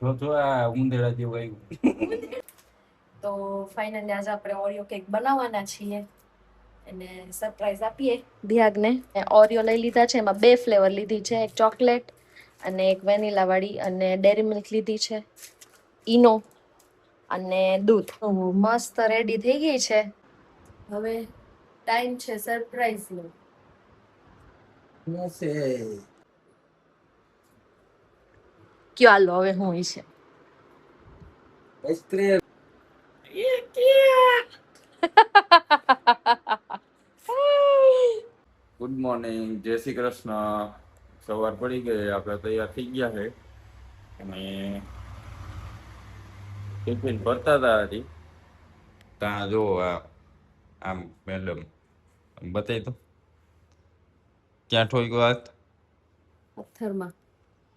જો આ ઉંદેડા જેવું આવ્યું. તો ફાઇનલી આજે આપણે ઓરિયો કેક બનાવવાના છીએ અને સરપ્રાઈઝ આપીએ દિયાગને. ઓરિયો લઈ લીધા છે, એમાં 2 ફ્લેવર લીધી છે, એક ચોકલેટ અને એક વેનીલા વાળી, અને ડેરી મિલ્ક લીધી છે, ઈનો અને દૂધ. તો મસ્ત રેડી થઈ ગઈ છે. હવે ટાઈમ છે સરપ્રાઈઝ નો. કયો હાલો હવે હું છે આઈસ્ક્રીમ. ગુડ મોર્નિંગ, જય શ્રી કૃષ્ણ. સવાર પડી ગઈ, આપણે તૈયાર થઈ ગયા છે અને ટિફિન ભરતા હતા હજી. ત્યાં જો આમ મેડમ બતાવી તો ક્યાં ઠોક્યો હાથ?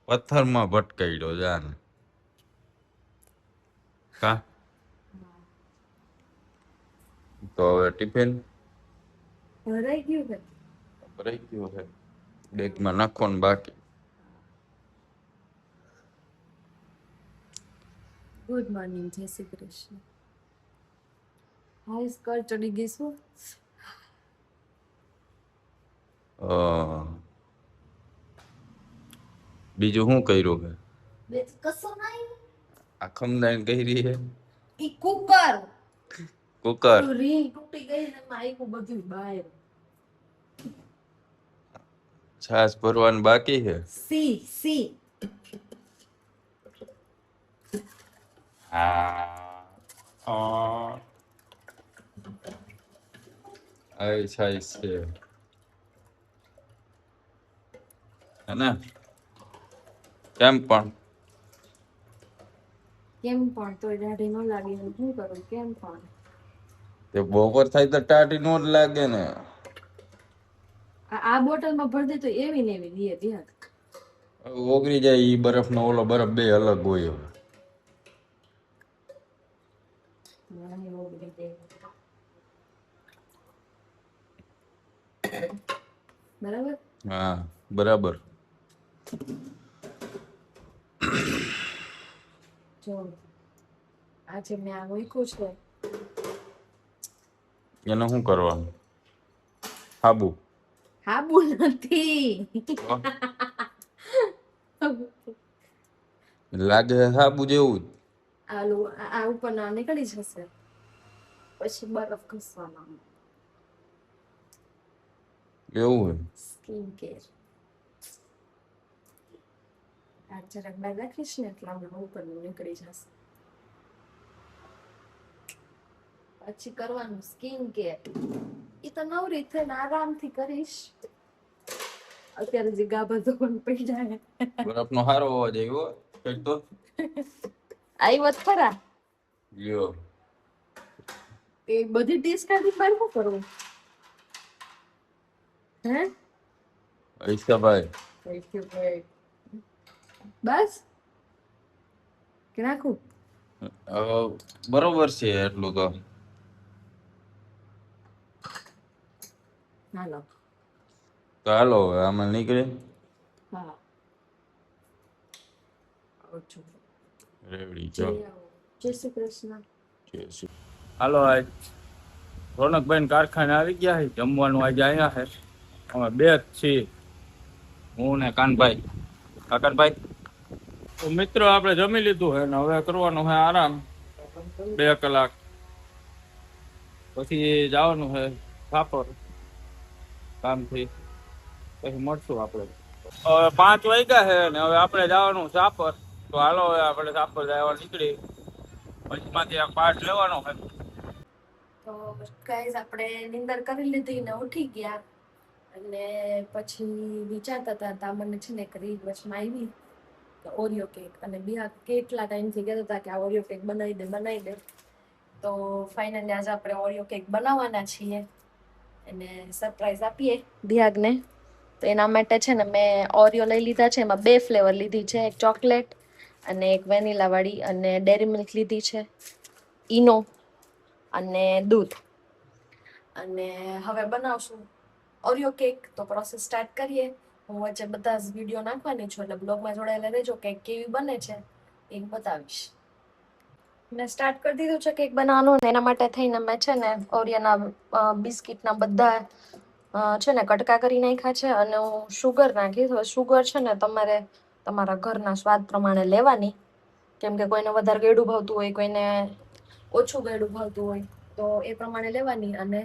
પથ્થરમાં ભટકાઈડો જાન કા. તો હવે ટિફિન ભરાઈ ગયું છે. ભરાઈ ગયું છે, બેગમાં નાખવાનું બાકી. ગુડ મોર્નિંગ, જય શ્રી કૃષ્ણ. હાઈ સ્કર ચડી ગઈ શું? બીજું શું કર્યું છે? બે કસો નહીં. આ ખમદાન કરી છે. ઈ કુકર કુકર રીંગ તૂટી ગઈ ને માઈકું બધું બહાર. છાસ ભરવાનું બાકી છે. સી આવી છાસ છે ને? કેમ પણ તો દાઢી ન લાગે શું કરું? કેમ પણ તે બપોર થાય તો ટાટી નો જ લાગે ને. આ બોટલમાં ભરી દે તો એવી ને એવી દે દિયા. ઓગળી જાય. ઈ બરફ નો ઓલો બરફ બે અલગ હોય. બરાબર. હા બરાબર. જો આજે મેં આ મૂક્યું છે. એને શું કરવાનું? હાબુ નથી. લાગે હાબુ જેવું આ ઉપર ના નીકળી જશે, પછી બરફ ઘસવાનો. એવું હોય. Skin care. આ જરાક બાર રાખીશ ને એટલે આમ ઉપર નીકળી જશે. પછી કરવાનું સ્કિન કેર. એ તો નવરી થઈને આરામથી કરીશ. અત્યારે જે ગાભા ધોવાનું પડી જાય. બરફ નો હારો અવાજ આવ્યો કઈક તો. આવ્યો જ ખરા. લ્યો એ બધી ડીશ કાઢી બહાર શું કરવું? હે ઈશાભાઈ બસ કે નાખું? બરોબર છે એટલું તો. હાલો તો હાલો આમાં નીકળે. હા ઓછું રેવડી જો. જય શ્રી કૃષ્ણ. હાલો આજ રોનકભાઈ કારખાને આવી ગયા છે. જમવાનું આજે અહીંયા છે. અમે બે જ છીએ, હું ને કાનભાઈ. કાકરભાઈ તો મિત્રો આપણે જમી લીધું છે ને હવે કરવાનું છે આરામ 2 કલાક, પછી જવાનું છે સાપર કામથી. પછી મળશું આપણે. હવે 5 વાગ્યા છે ને હવે આપણે જવાનું સાપર. તો હાલો હવે આપણે સાપર જવા નીકળી. પછીમાંથી આ પાર્ટ લેવાનો છે. તો ગાઈઝ આપણે નિંદર કરી લીધી ને ઉઠી ગયા, અને પછી વિચારતા હતા મને છે ને એક રીલ વચમાં આવી કે ઓરિયો કેક, અને બીજા કેટલા ટાઈમથી કહેતા હતા કે આ ઓરિયો કેક બનાવી દે. તો ફાઇનલી આજે આપણે ઓરિયો કેક બનાવવાના છીએ અને સરપ્રાઈઝ આપીએ દિયાગને. તો એના માટે છે ને મેં ઓરિયો લઈ લીધા છે, એમાં 2 ફ્લેવર લીધી છે, એક ચોકલેટ અને એક વેનીલા વાળી, અને ડેરી મિલ્ક લીધી છે, ઈનો અને દૂધ. અને હવે બનાવશું ઓરિયો કેક. તો પ્રોસેસ સ્ટાર્ટ કરીએ. હું વચ્ચે બધા જ વિડીયો નાખવાની છું, એટલે બ્લોગમાં જોડાયેલા રહેજો કેક કેવી બને છે. એ બતાવીશ. મેં સ્ટાર્ટ કરી દીધું છે કેક બનાવવાનું ને એના માટે થઈને મેં છે ને ઓરિયોના બિસ્કિટના બધા છે ને કટકા કરી નાખ્યા છે અને હું શુગર નાખી. તો શુગર છે ને તમારે તમારા ઘરના સ્વાદ પ્રમાણે લેવાની, કેમ કે કોઈને વધારે ગળ્યું ભાવતું હોય, કોઈને ઓછું ગળ્યું ભાવતું હોય, તો એ પ્રમાણે લેવાની અને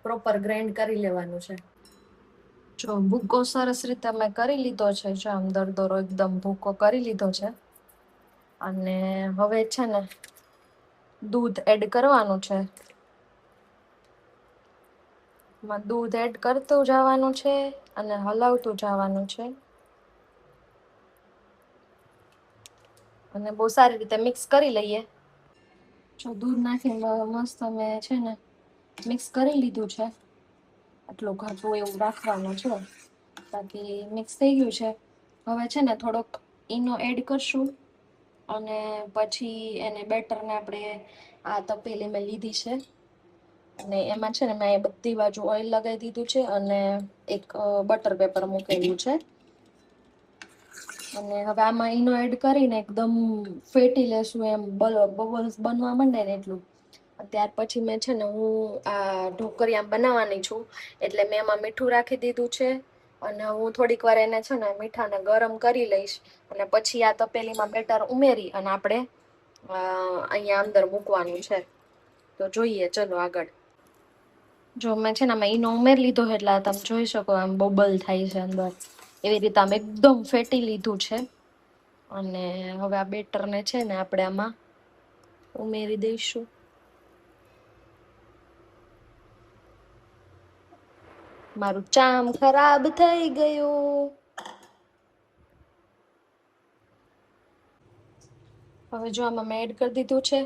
પ્રોપર ગ્રાઇન્ડ કરી લેવાનું છે. જો ભૂકો સરસ રીતે મેં કરી લીધો છે, જો આમ દરદરો એકદમ ભૂકો કરી લીધો છે. અને હવે છે ને દૂધ એડ કરવાનું છે. દૂધ એડ કરતું જવાનું છે અને હલાવતું જવાનું છે અને બહુ સારી રીતે મિક્સ કરી લઈએ. જો દૂધ નાખીને મસ્ત મેં છે ને મિક્સ કરી લીધું છે. આટલું ઘાટું એવું રાખવાનું છે, બાકી મિક્સ થઈ ગયું છે. હવે છે ને થોડોક ઈનો એડ કરશું અને પછી એને બેટરને આપણે આ તપેલી મેં લીધી છે અને એમાં છે ને મેં બધી બાજુ ઓઇલ લગાવી દીધું છે અને એક બટર પેપર મૂકેલું છે. અને હવે આમાં ઈનો એડ કરીને એકદમ ફેટી લેશું, એમ બબલ્સ બનવા માંડે ને એટલું. ત્યાર પછી મેં છે ને હું આ ઢોકળિયા બનાવવાની છું, એટલે મેં એમાં મીઠું રાખી દીધું છે અને હું થોડીક વાર એને છે ને મીઠાને ગરમ કરી લઈશ અને પછી આ તપેલીમાં બેટર ઉમેરી અને આપણે અહીંયા અંદર મૂકવાનું છે. તો જોઈએ ચલો આગળ. જો મેં છે ને ઈનો ઉમેરી લીધો એટલે તમે જોઈ શકો આમ બબલ થાય છે અંદર, એવી રીતે આમ એકદમ ફેટી લીધું છે. અને હવે આ બેટરને છે ને આપણે આમાં ઉમેરી દઈશું. મારું ચામ ખરાબ થઈ ગયું. હવે જો આમાં મેં એડ કરી દીધું છે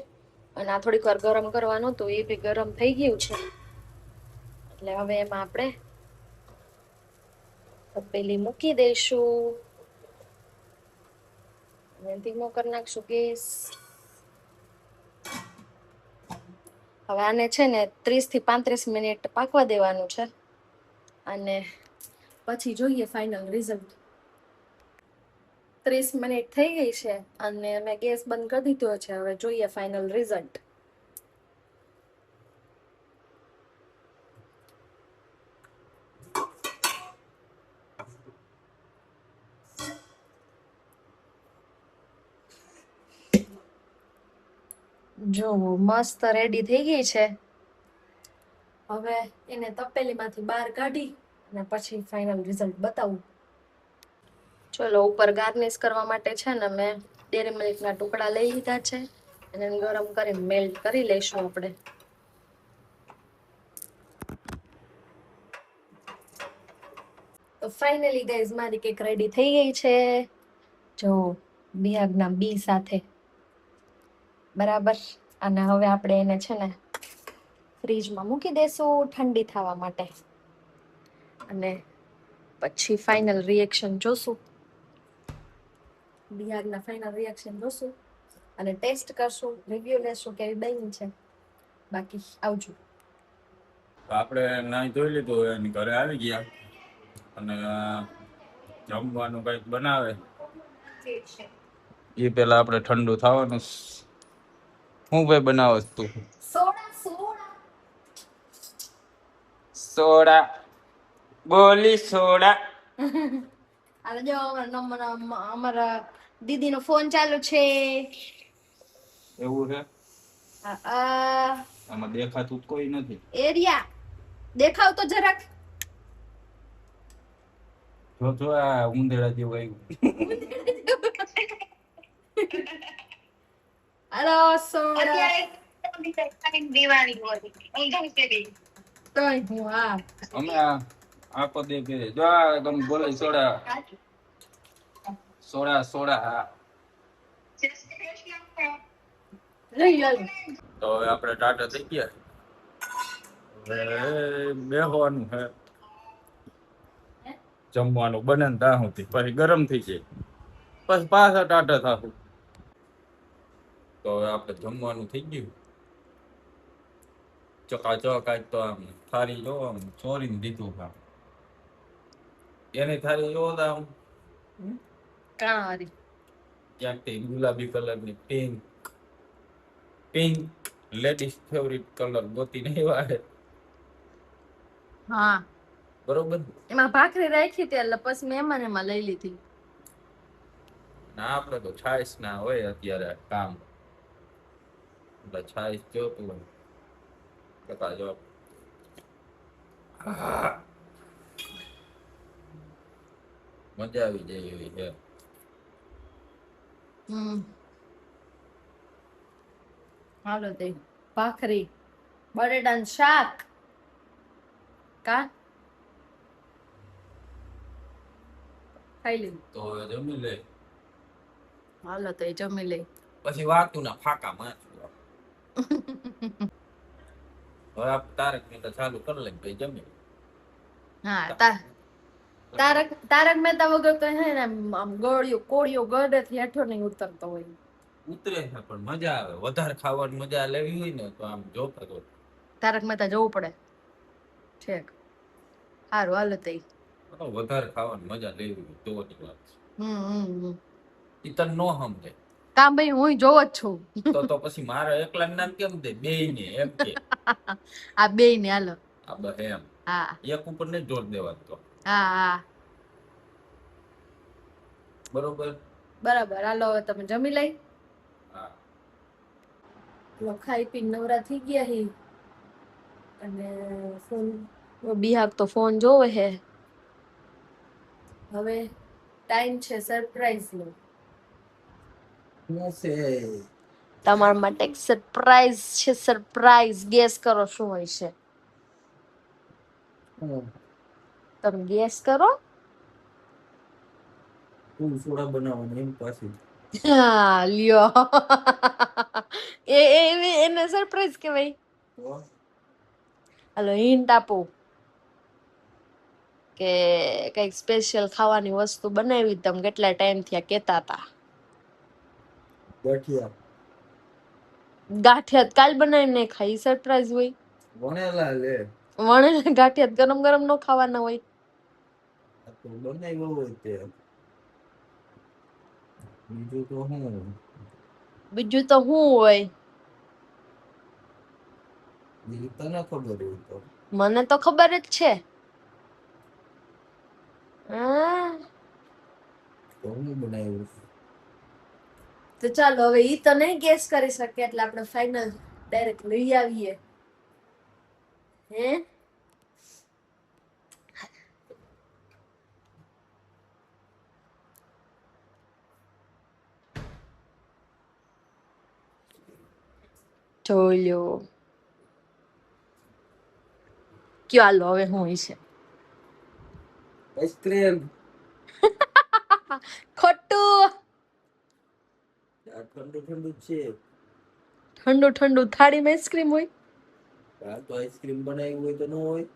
અને આ થોડીક વાર ગરમ કરવાનું, તો એ બી ગરમ થઈ ગયું છે. એટલે હવે એમાં આપણે તપેલી મૂકી દઈશું અને ધીમો કરી નાખશું ગેસ. હવે આને છે ને 30 થી 35 મિનિટ પાકવા દેવાનું છે અને પછી જોઈએ ફાઇનલ રિઝલ્ટ. 30 મિનિટ થઈ ગઈ છે અને મેં ગેસ બંધ કરી દીધો છે. હવે જોઈએ ફાઇનલ રિઝલ્ટ. જો મસ્ત રેડી થઈ ગઈ છે. હવે એને તપેલીમાંથી બહાર કાઢી અને પછી ફાઇનલ રિઝલ્ટ બતાવું. ચલો ઉપર ગાર્નિશ કરવા માટે છે ને મેં ડેરી મિલ્કના ટુકડા લઈ લીધા છે અને એને ગરમ કરીને મેલ્ટ કરી લઈશું આપણે. તો ફાઇનલી ગાઈઝ મારી કેક રેડી થઈ ગઈ છે. જો બિયાગના બી સાથે બરાબર. અને હવે આપણે એને છે ને ફ્રીજમાં મૂકી દેશું ઠંડી થવા માટે અને પછી ફાઇનલ રિએક્શન જોશું. બિહારના ફાઇનલ રિએક્શન જોશું અને ટેસ્ટ કરશું, રિવ્યુ લેશું કેવી બની છે. બાકી આવજો. આપણે નાઈ ધોઈ લીધું, એની ઘરે આવી ગયા અને જમવાનું કંઈક બનાવે એ પેલા આપણે ઠંડુ થવાનું. શું ભાઈ બનાવસ તું? સોડા સોડા સોડા બોલી સોડા. અરે જો અમારા દીદીનો ફોન ચાલુ છે. એવું છે? આ આમાં દેખાતું કોઈ નથી. એરિયા દેખાવ તો જરાક. જો આ ઉંદેડા જેવું આવ્યું. હલો સોડા તોય હું હા અમે આખો દે કે જો આ તમે બોલે સોડા સોડા સોડા. હા લઈ લો. તો હવે આપણે ટાટા થઈ ગયા. હવે બેહવાનું છે, જમવાનું બને ને ત્યાં સુધી પછી ગરમ થઈ જાય, પછી પાછા ટાટા થાશું. તો હવે આપણે જમવાનું થઈ ગયું. ચકાચક આજ તો આમ થાળી જો આમ ચોરીને દીધું. આમ એની થાળી જો આમ કાળી ક્યાંકથી ગુલાબી કલરની પિંક લેડીઝ ફેવરિટ કલર ગોતી નહીં વાહે હા બરોબર. એમાં ભાખરી રાખી હતી એટલે પછી મહેમાન એમાં લઈ લીધી. ના આપણે તો છાશ ના હોય અત્યારે કામ એટલે છાશ જોતું હોય કપા જો મજા આવી જાય એવી છે. હાલો તે ભાખરી બટેટાનું શાક કા ખાઈ લીધું તો હવે જમી લે હાલો તો જમી લઈ. પછી વાતું ના ફાકા મારશું. હવે આપણે તારક મહેતા ચાલુ કરી લઈએ પછી જમી. હા તારક મહેતા વગર તો હે ને આમ કોળિયો ગળેથી હેઠો નહીં ઉતરતો હોય. ઉતરે છે પણ મજા આવે વધારે ખાવાની મજા લેવી હોય ને તો આમ જોતો તો તારક મહેતા જવું પડે ઠીક સારું હાલો તો વધારે ખાવાની મજા લેવી હોય તો ની વાત હમ ઈ તને નો સમજે કામ ભાઈ હું જોવ જ છું. તો પછી મારા એકલા નામ કેમ દે બેય ને એમ કે આ બે ને હાલો આ બસ એમ હા એક ઉપર ને જોર દેવા તો હા બરોબર બરાબર હાલો હવે તમે જમી લઈ. હા ખાઈ પી નવરા થઈ ગયા હી અને ફોન બિહાક તો ફોન જોવે હે. હવે ટાઈમ છે સરપ્રાઈઝ નો. તમારા માટે એક સરપ્રાઈઝ છે. સરપ્રાઈઝ ગેસ કરો શું હોય છે. તમે ગેસ કરો. સોડા બનાવવાનું એમ પાછી હા લ્યો એને સરપ્રાઈઝ કહેવાય. હાલો હિન્ટ આપું કે કઈક સ્પેશિયલ ખાવાની વસ્તુ બનાવી તમે કેટલા ટાઈમ થી કેતા હતા. ગાંઠિયા કાલ બનાવીને ખાઈ સરપ્રાઈઝ હોય. વણેલા લે વણેલા ગાંઠિયા ગરમ ગરમ નો ખાવાના હોય. બનાવ્યો હોય તે બીજું તો શું બીજું તો શું હોય બીજું તને ખબર હોય તો મને તો ખબર જ છે. તો હું બનાવ્યું તો ચાલો હવે ઈ તો નહીં ગેસ કરી શકે એટલે આપણે ફાઇનલ ડાયરેક્ટ લઈ આવીએ. હે જોયો કયો હાલો હવે હું છે. આઈસ્ક્રીમ ખોટું. ઠંડુ ઠંડુ છે. ઠંડુ ઠંડુ થાળીમાં આઈસ્ક્રીમ હોય. આ તો આઈસ્ક્રીમ બનાવ્યું હોય તો ન હોય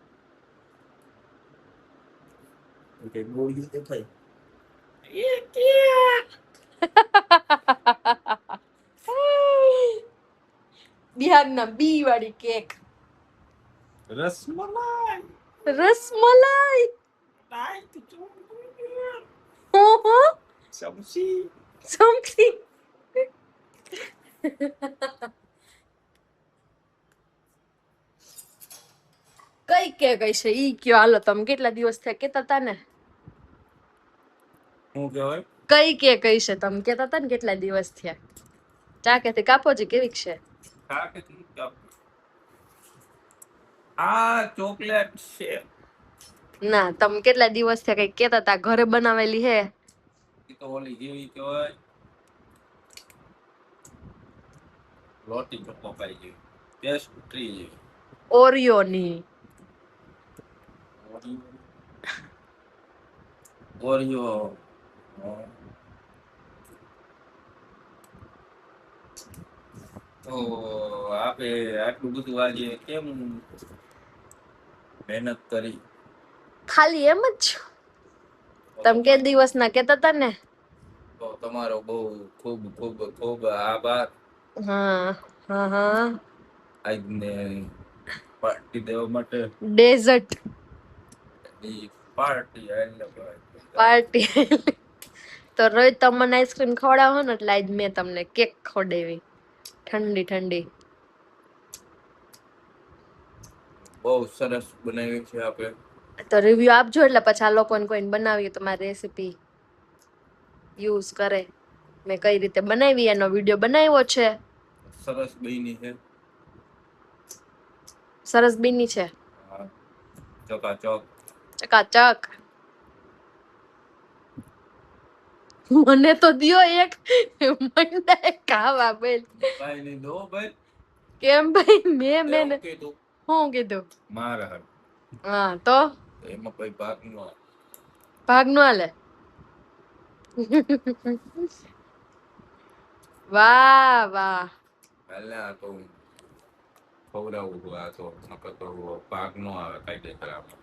કે ગોળી દેખાય બિહારના બી વાળી કેક રસમલાઈ રસમલાઈ સમસી સમસી કઈ કેક હશે ઈ કયો હાલો તમે કેટલા દિવસ થયા કેતા હતા ને. શું કહેવાય કઈ કેક હશે તમે કેતા હતા ને કેટલા દિવસ થયા. ચાકેથી કાપો છે કેવી છે. આ ચોકલેટ છે. ના તમે કેટલા દિવસ થયા કઈ કેતા હતા ઘરે બનાવેલી હે. ઈ તો ઓલી જેવી કહેવાય લોટી ચોકોપાઈ જેવી પેસ્ટ્રી જેવી ઓરિયો ની ઓરિયો તો આપે આટલું બધું આજે કેમ મહેનત કરી. ખાલી એમ જ તમે કે દિવસ ના કેતા હતા ને. તો તમારો બહુ ખૂબ ખૂબ ખૂબ આભાર. હા હા હા આજને પાર્ટી દેવા માટે. ડેઝર્ટ પાર્ટી પાર્ટી તો રોજ તમને આઈસ્ક્રીમ ખવડાવો ને એટલે આજ મેં તમને કેક ખવડાવી ઠંડી ઠંડી. બહુ સરસ બનાવી છે આપણે. તો રિવ્યુ આપજો એટલે પછી આ લોકોને કોઈને બનાવી તો મારી રેસીપી યુઝ કરે. મેં કઈ રીતે બનાવી એનો વિડીયો બનાવ્યો છે. સરસ બની છે. સરસ બીની છે. હા, ચકાચક. ચકાચક. મને તો દિયો એક મંડાય ખાવા બેલ. કાઈ નહીં દો ભાઈ. કેમ ભાઈ મેં કીધું શું કીધું? મારે હા તો એમાં કોઈ ભાગ ન ભાગ નો આલે. વાહ વાહ. પહેલા તો ખવડાવું હતું આ તો નકર તો ભાગ નો આવે કાયદેસર આપણે.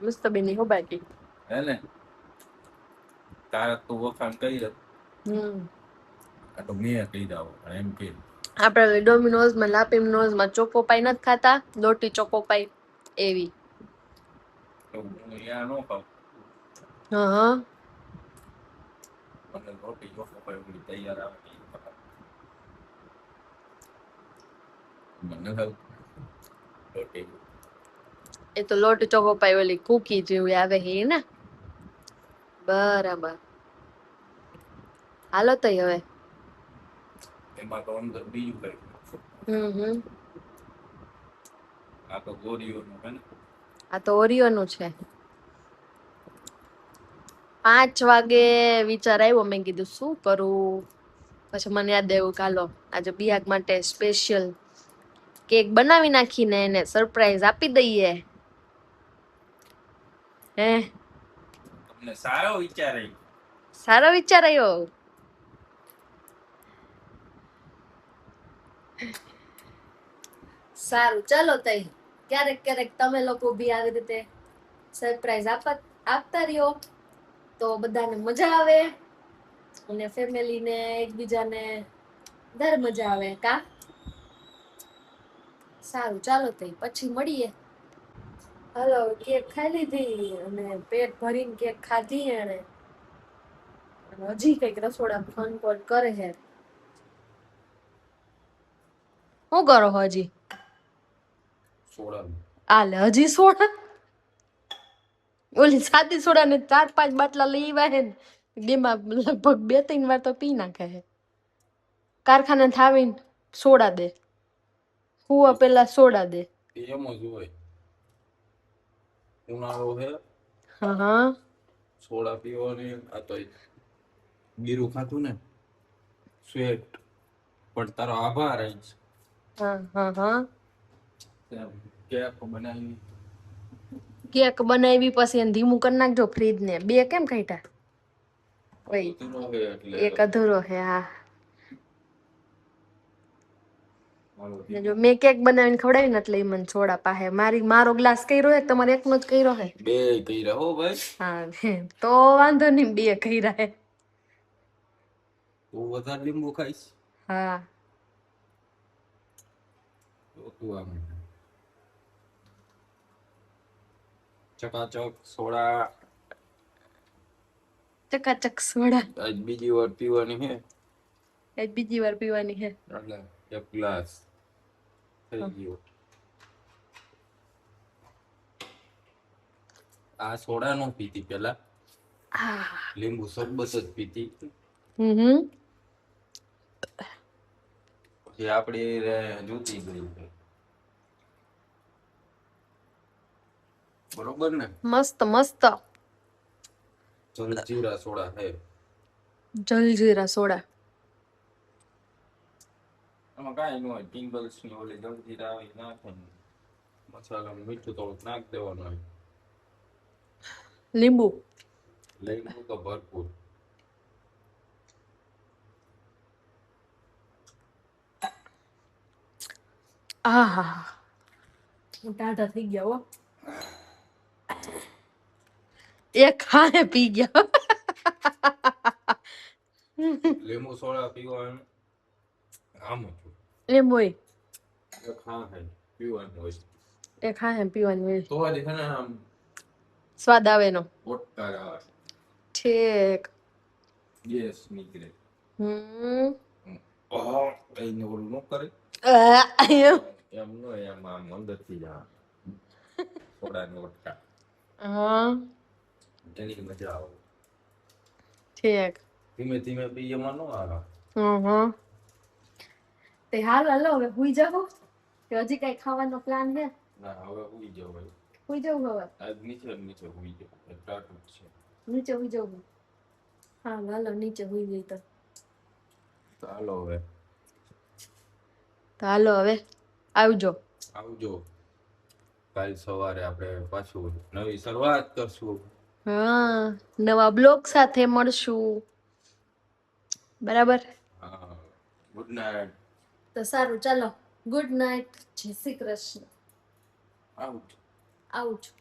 મસ્ત બેની હો બાકી. હે ને તારા તું વખાણ કરી દે. આ તો મેં કહી દઉં એમ કે આપણે ડોમિનોઝ માં લાપીનોઝ માં ચોકોપાઈ નથી ખાતા લોટી ચોકોપાઈ એવી. તો હું અહીંયા નો ખાઉં. હા. મને રોટી ચોખાપાઈ ઓલી તૈયાર આવે ને ઈ ખવાય. મને ખાવ રોટી. એ તો લોટી ચોકોપાઈ ઓલી કુકી જેવી આવે હે ને. બરાબર. હાલો તઈ હવે. એમાં તો અંદર બીજું કઈ. આ તો ગોરીઓનું હે ને. આ તો ઓરિયોનું છે. 5 વાગે વિચાર આવ્યો મેં કીધું શું કરું પછી મને યાદ આવ્યું કાલો આજે બિયાગ માટે સ્પેશિયલ કેક બનાવી નાખીને એને સરપ્રાઈઝ આપી દઈએ. હે તમને સારો વિચાર આવ્યો. સારો વિચાર આવ્યો. સારું ચાલો તઈ ક્યારેક ક્યારેક તમે લોકો બી આવી રીતે સરપ્રાઈઝ આપતા રહ્યો તો બધાને મજા આવે અને ફેમિલીને એકબીજાને વધારે મજા આવે કા. સારું ચાલો તઈ પછી મળીએ. હાલો કેક ખાઈ લીધી અને પેટ ભરીને કેક ખાધી એને હજી કઈક રસોડા ફોન કોલ કરે છે. શું કરો હજી? સોડા. આલે હજી સોડા. ઓલી સાદી સોડા ને 4-5 બાટલા લઈ આવ્યા હે ને બેમાં લગભગ 2-3 વાર તો પી નાખે હે. કારખાને થાવીને સોડા દે હુવા પેલા સોડા દે. એમ જ હોય. ઉનાળો હે. હા. સોડા પીવાની આ તો ગીરું ખાતું ને સ્વેટ પણ તારો આભાર આઈશ. હા. કેક બનાવી. કેક બનાવી પછી એને ધીમું કરી નાખજો ફ્રીજ ને 2 કેમ કાઢ્યા? એક અધૂરો હે હા. જો મેં કેક બનાવીને ખવડાવી ને એટલે મને સોડા પાહે મારો ગ્લાસ કર્યો હે તમારે એકનો જ કર્યો હે? 2 કર્યા હો ભાઈ. હા તો વાંધો નહીં 2 કર્યા હે. તું વધારે લીંબુ ખાઈશ? હા. તો તું આમ ચકાચક સોડા. ચકાચક સોડા. આજ બીજી વાર પીવાની હે. આજ બીજી વાર પીવાની હે. એટલે એક ગ્લાસ થઈ ગયો. આ સોડા નો પીતી પેલા લીંબુ શરબત જ પીતી. પછી આપડી જૂતી ગઈ. બરોબર ને? મસ્ત મસ્ત. જલજીરા સોડા હે. જલજીરા સોડા. આમાં કાંઈ ન હોય ટિંગલ્સ ની ઓલી જલજીરા આવે નાખવાનું મસાલામાં મીઠું થોડુંક નાખ દેવાનું હોય. લીંબુ તો ભરપૂર. આહા ટાઢા થઈ ગયા હો. એક ખાને પી ગયા. લીંબુ સોડા પીવાનું આમ હતું. એમ હોય. એક હા હે પીવાનું હોય. એક હા હે પીવાની હોય. તો આજે છે ને આમ સ્વાદ આવે એનો ઓટકાર આવે, ઠીક. ગેસ નીકળે. હમ એને ઓલું ન કરે હા એમ નો, એમ આમ અંદરથી જ આવે સોડાની ઓટકા, એની મજા આવે. ઠીક. ધીમે ધીમે પી એમાં નો આવે. હમ તે હાલ હાલો હવે હુઈ જાવ કે હજી કઈ ખાવાનો પ્લાન છે? ના હવે ઉઈ જાવ ભાઈ, હુઈ જવું હવે? આજ નીચે ઉઈ જાવ, ટાટું જ છે. નીચે હુઈ જવું? હા હાલો નીચે હુઈ જઈ તો. ચાલો હવે, તો હાલો હવે આવજો. આવજો. કાલ સવારે આપણે પાછું નવી શરૂઆત કરશું. હા નવા બ્લોગ સાથે મળશું. બરાબર. હા, ગુડ નાઇટ. તો સારું ચાલો, ગુડ નાઇટ, જય શ્રી કૃષ્ણ. આઉટ. આઉટ.